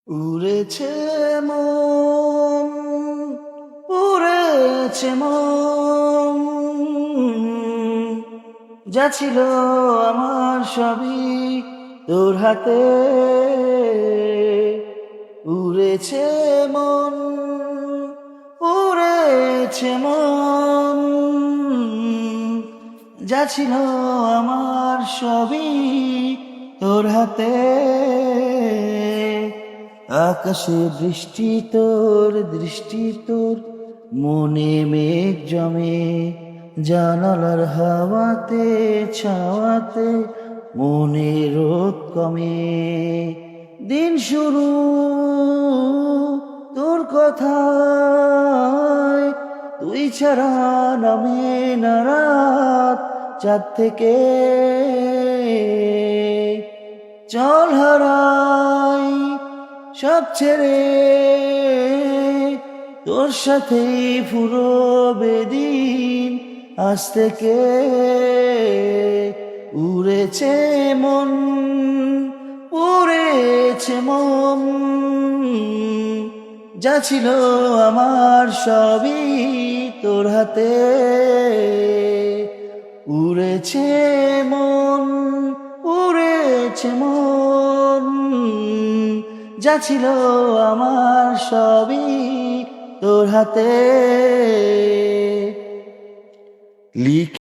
উড়েছে মন, উড়েছে মন, যা ছিল আমার সবই তোর হাতে। উড়েছে মন, উড়েছে মন, যা ছিল আমার সবই তোর হাতে। আকাশে বৃষ্টি তোর, দৃষ্টি তোর, মনে মেঘ জমে, জানালার হাওয়াতে ছাওয়াতে মনে রোদ কমে। দিন শুরু তোর কথায়, তুই ছাড়া নামে না রাত চাঁদ থেকে। চল হারাই সব ছেড়ে, তোর সাথেই ফুরবে দিন আজ থেকে। উড়েছে মন, উড়েছে মন, যা ছিল আমার সবই তোর হাতে। উড়েছে মন, উড়েছে মন, যা ছিল আমার সবই তোর হাতে। লিখে